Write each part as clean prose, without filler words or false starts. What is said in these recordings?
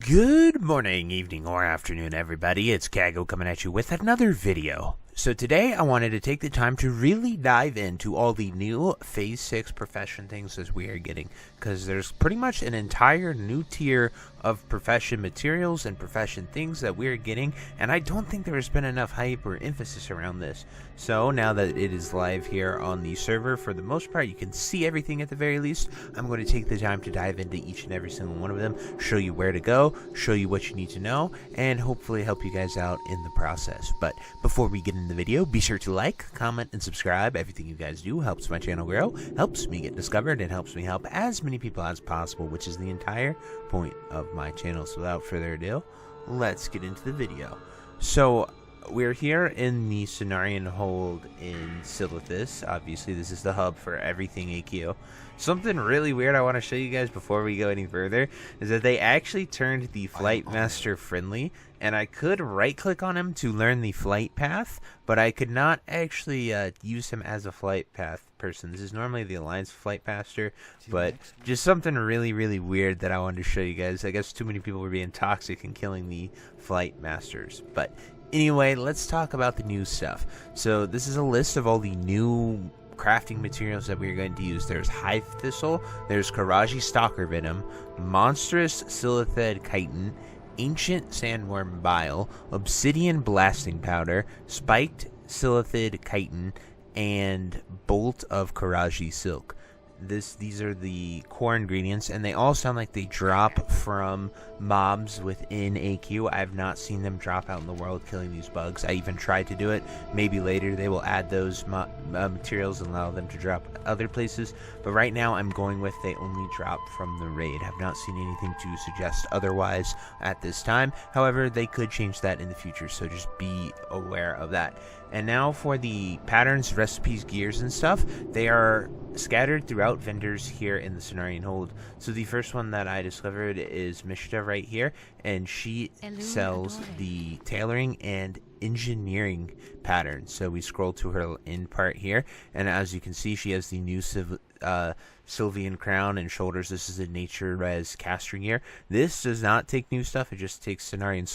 Good morning, evening, or afternoon, everybody. It's Kaghoe coming at you with another video. So today I wanted to take the time to really dive into all the new Phase 6 profession things as we are getting, because there's pretty much an entire new tier of profession materials and profession things that we're getting, and I don't think there's been enough hype or emphasis around this. So now that it is live here on the server, for the most part you can see everything at the very least. I'm going to take the time to dive into each and every single one of them, show you where to go, show you what you need to know, and hopefully help you guys out in the process. But before we get into the video, be sure to like, comment, and subscribe. Everything you guys do helps my channel grow, helps me get discovered, and helps me help as many people as possible, which is the entire point of my channel. So without further ado, let's get into the video. So we're here in the Cenarian Hold in Silithus. Obviously this is the hub for everything AQ. Something really weird I want to show you guys before we go any further is that they actually turned the Flight Master friendly, and I could right click on him to learn the flight path, but I could not actually use him as a flight path person. This is normally the Alliance Flight Master, but just something really weird that I wanted to show you guys. I guess too many people were being toxic and killing the Flight Masters. But anyway, let's talk about the new stuff. So this is a list of all the new crafting materials that we're going to use. There's Hive Thistle, there's Karaji Stalker Venom, Monstrous Silithid Chitin, Ancient Sandworm Bile, Obsidian Blasting Powder, Spiked Silithid Chitin, and Bolt of Karaji Silk. These are the core ingredients, and they all sound like they drop from mobs within AQ. I have not seen them drop out in the world killing these bugs. I even tried to do it. Maybe later they will add those materials and allow them to drop other places, but right now I'm going with they only drop from the raid. I've not seen anything to suggest otherwise at this time. However, they could change that in the future, so just be aware of that. And now for the patterns, recipes, gears, and stuff. They are scattered throughout vendors here in the Cenarian Hold. So the first one that I discovered is Mishta right here, and she sells the tailoring and engineering patterns. So we scroll to her end part here, and as you can see, she has the new Sylvian crown and shoulders. This is a nature res caster gear. This does not take new stuff, it just takes Cenarian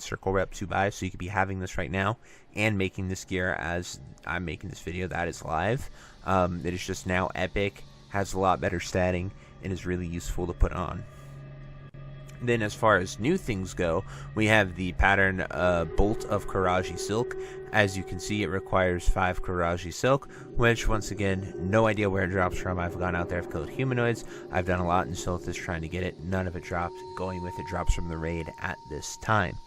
circle rep to buy, so you could be having this right now and making this gear as I'm making this video that is live. It is just now epic, has a lot better statting, and is really useful to put on. Then as far as new things go, we have the pattern Bolt of Karaji Silk. As you can see, it requires 5 Karaji Silk, which once again, no idea where it drops from. I've gone out there, I've killed humanoids, I've done a lot in Silithus trying to get it. None of it dropped. Going with it drops from the raid at this time.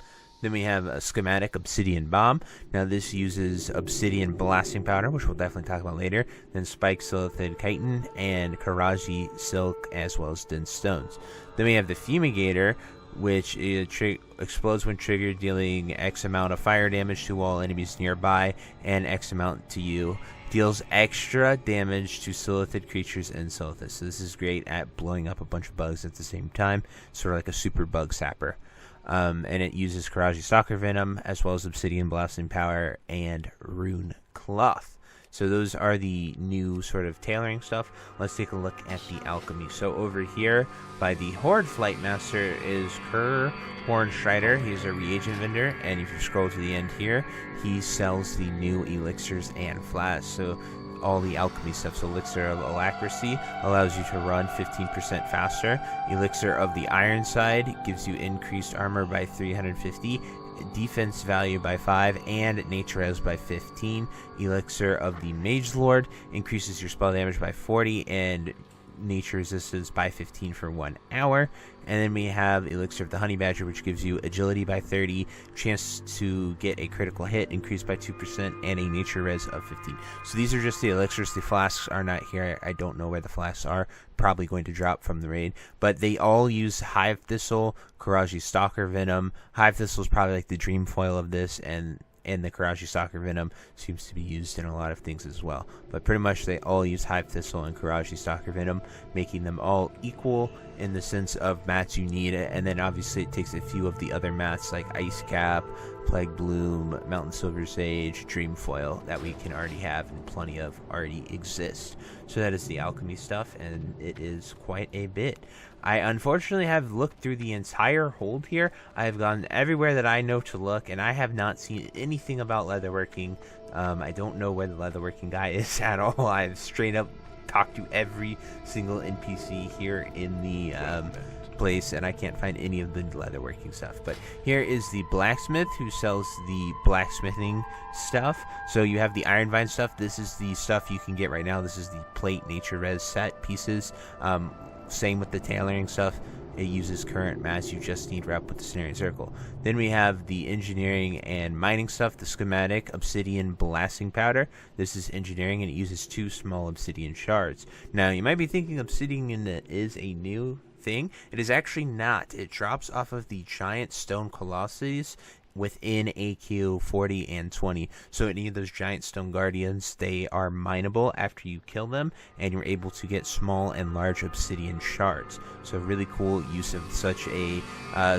Then we have a schematic Obsidian Bomb. Now this uses Obsidian Blasting Powder, which we'll definitely talk about later. Then Spike Silithid Chitin and Karaji Silk, as well as Dense Stones. Then we have the Fumigator, which explodes when triggered, dealing X amount of fire damage to all enemies nearby and X amount to you. Deals extra damage to Silithid creatures in Silithus. So this is great at blowing up a bunch of bugs at the same time, sort of like a super bug sapper. And it uses Karaji Stalker Venom, as well as Obsidian Blasting Power and Rune Cloth. So those are the new sort of tailoring stuff. Let's take a look at the alchemy. So over here by the Horde Flight Master is Kerr Hornstrider. He's a reagent vendor, and if you scroll to the end here, he sells the new elixirs and flasks. So all the alchemy stuff. So Elixir of Alacrity allows you to run 15% faster. Elixir of the Ironside gives you increased armor by 350, defense value by 5, and nature res by 15. Elixir of the Mage Lord increases your spell damage by 40 and nature resistance by 15 for 1 hour. And then we have Elixir of the Honey Badger, which gives you agility by 30, chance to get a critical hit increased by 2%, and a nature res of 15. So these are just the elixirs. The flasks are not here. I don't know where the flasks are. Probably going to drop from the raid. But they all use Hive Thistle, Karaji Stalker Venom. Hive Thistle is probably like the dream foil of this, and the Karaji Stalker Venom seems to be used in a lot of things as well. But pretty much they all use Hive Thistle and Karaji Stalker Venom, making them all equal in the sense of mats you need. And then obviously it takes a few of the other mats like Ice Cap, Plague Bloom, Mountain Silver Sage, Dream Foil that we can already have and plenty of already exist. So that is the alchemy stuff, and it is quite a bit. I unfortunately have looked through the entire hold here. I have gone everywhere that I know to look, and I have not seen anything about leatherworking. I don't know where the leatherworking guy is at all. I've straight up talked to every single NPC here in the place, and I can't find any of the leatherworking stuff. But here is the blacksmith who sells the blacksmithing stuff. So you have the iron vine stuff. This is the stuff you can get right now. This is the plate nature res set pieces. Same with the tailoring stuff. It uses current mass. You just need rep with the snare and circle. Then we have the engineering and mining stuff. The schematic obsidian blasting powder. This is engineering, and it uses 2 small obsidian shards. Now you might be thinking obsidian is a new thing. It is actually not. It drops off of the giant stone colossus within AQ 40 and 20. So any of those giant stone guardians, they are mineable after you kill them, and you're able to get small and large obsidian shards. So really cool use of such a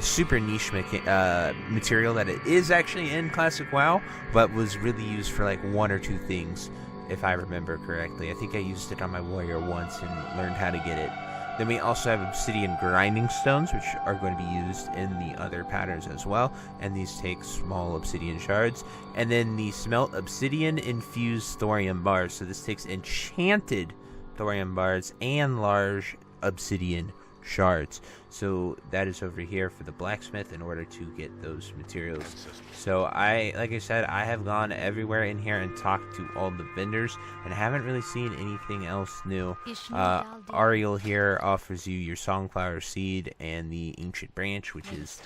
super niche material that it is actually in Classic WoW, but was really used for like 1 or 2 things, if I remember correctly. I think I used it on my warrior once and learned how to get it. Then we also have obsidian grinding stones, which are going to be used in the other patterns as well. And these take small obsidian shards. And then the smelt obsidian infused thorium bars. So this takes enchanted thorium bars and large obsidian shards. So that is over here for the blacksmith in order to get those materials. So like I said, I have gone everywhere in here and talked to all the vendors and haven't really seen anything else new. Ariel here offers you your songflower seed and the ancient branch, which is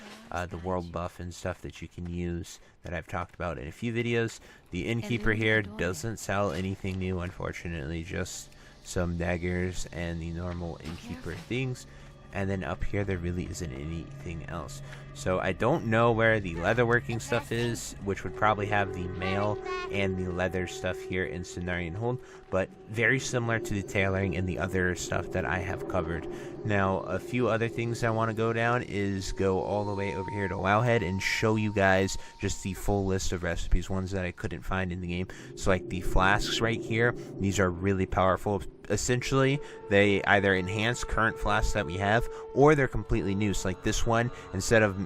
the world buff and stuff that you can use that I've talked about in a few videos. The innkeeper here doesn't sell anything new, unfortunately, just some daggers and the normal innkeeper things. And then up here there really isn't anything else. So I don't know where the leatherworking stuff is, which would probably have the mail and the leather stuff here in Cenarian Hold, but very similar to the tailoring and the other stuff that I have covered. Now, a few other things I want to go down is go all the way over here to Wowhead and show you guys just the full list of recipes, ones that I couldn't find in the game. So like the flasks right here, these are really powerful. Essentially, they either enhance current flasks that we have, or they're completely new. So like this one, instead of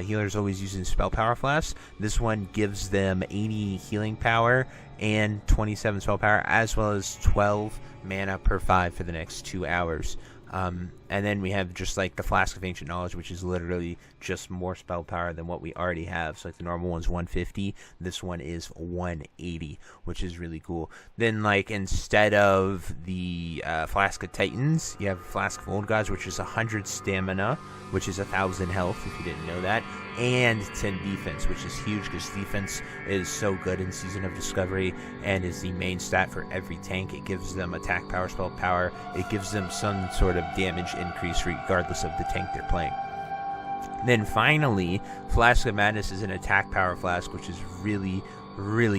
healers always using spell power flasks, this one gives them 80 healing power and 27 spell power, as well as 12 mana per 5 for the next 2 hours. And then we have just like the Flask of Ancient Knowledge, which is literally just more spell power than what we already have. So like the normal one's 150, this one is 180, which is really cool. Then like instead of the Flask of Titans, you have Flask of Old Gods, which is 100 stamina, which is 1,000 health if you didn't know that, and 10 defense, which is huge because defense is so good in Season of Discovery and is the main stat for every tank. It gives them attack power, spell power, it gives them some sort of damage increase regardless of the tank they're playing. Then finally, Flask of Madness is an attack power flask, which is really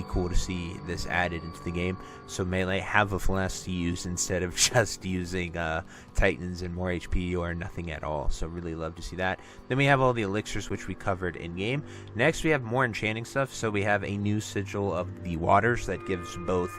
cool to see this added into the game. So melee have a flask to use instead of just using Titans and more HP or nothing at all. So really love to see that. Then we have all the elixirs, which we covered in game. Next we have more enchanting stuff. So we have a new sigil of the waters that gives both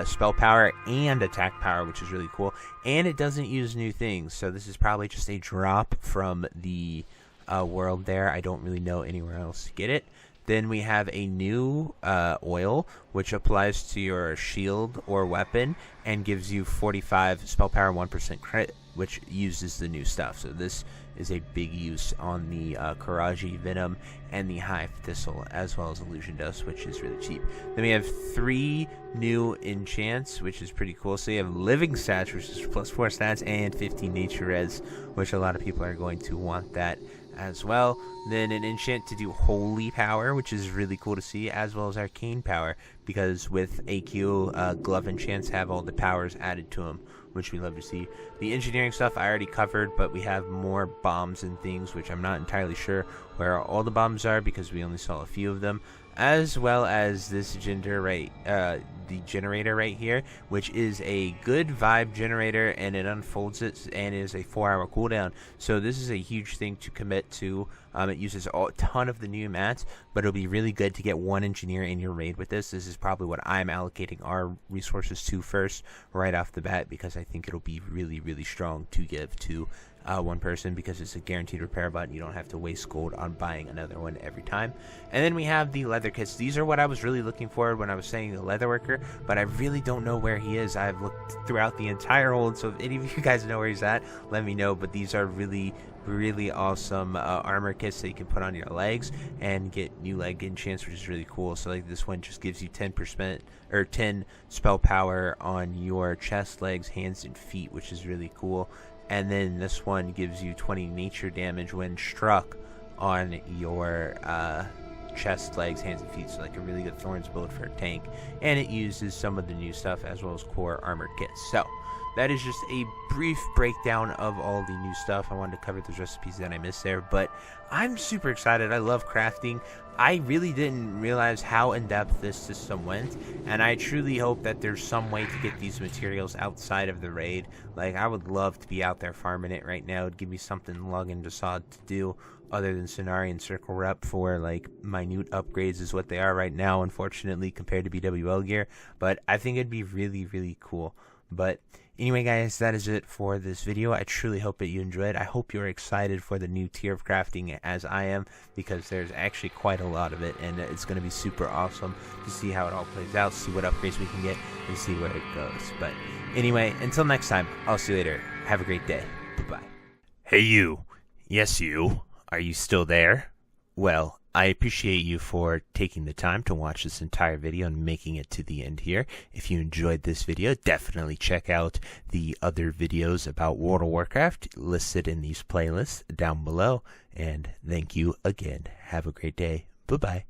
spell power and attack power, which is really cool. And it doesn't use new things. So this is probably just a drop from the world there. I don't really know anywhere else to get it. Then we have a new oil, which applies to your shield or weapon and gives you 45 spell power, 1% crit, which uses the new stuff. So this is a big use on the Karaji Venom and the Hive Thistle, as well as Illusion Dust, which is really cheap. Then we have 3 new enchants, which is pretty cool. So you have Living Stats, which is +4 stats, and 15 Nature Res, which a lot of people are going to want that as well. Then an enchant to do Holy Power, which is really cool to see, as well as Arcane Power, because with AQ, glove enchants have all the powers added to them, which we love to see. The engineering stuff I already covered, but we have more bombs and things, which I'm not entirely sure where all the bombs are because we only saw a few of them, as well as this the generator right here, which is a good vibe generator, and it unfolds it and is a 4-hour cooldown. So this is a huge thing to commit to. It uses a ton of the new mats, but it'll be really good to get 1 engineer in your raid with this. This is probably what I'm allocating our resources to first right off the bat, because I think it'll be really strong to give to one person, because it's a guaranteed repair button. You don't have to waste gold on buying another one every time. And then we have the leather kits. These are what I was really looking for when I was saying the leather worker, but I really don't know where he is. I've looked throughout the entire hold, so if any of you guys know where he's at, let me know. But these are really awesome armor kits that you can put on your legs and get new leg enchants, which is really cool. So like this one just gives you 10% or 10 spell power on your chest, legs, hands, and feet, which is really cool. And then this one gives you 20 nature damage when struck on your chest, legs, hands, and feet. So like a really good thorns build for a tank, and it uses some of the new stuff as well as core armor kits. So that is just a brief breakdown of all the new stuff. I wanted to cover those recipes that I missed there, but I'm super excited. I love crafting. I really didn't realize how in-depth this system went, and I truly hope that there's some way to get these materials outside of the raid. Like, I would love to be out there farming it right now. It'd give me something lug and Jasad to do other than Sonari and Circle Rep for, like, minute upgrades is what they are right now, unfortunately, compared to BWL gear. But I think it'd be really cool. But anyway, guys, that is it for this video. I truly hope that you enjoyed. I hope you're excited for the new tier of crafting as I am, because there's actually quite a lot of it, and it's going to be super awesome to see how it all plays out, see what upgrades we can get, and see where it goes. But anyway, until next time, I'll see you later. Have a great day. Bye-bye. Hey, you. Yes, you. Are you still there? Well, I appreciate you for taking the time to watch this entire video and making it to the end here. If you enjoyed this video, definitely check out the other videos about World of Warcraft listed in these playlists down below. And thank you again. Have a great day. Bye-bye.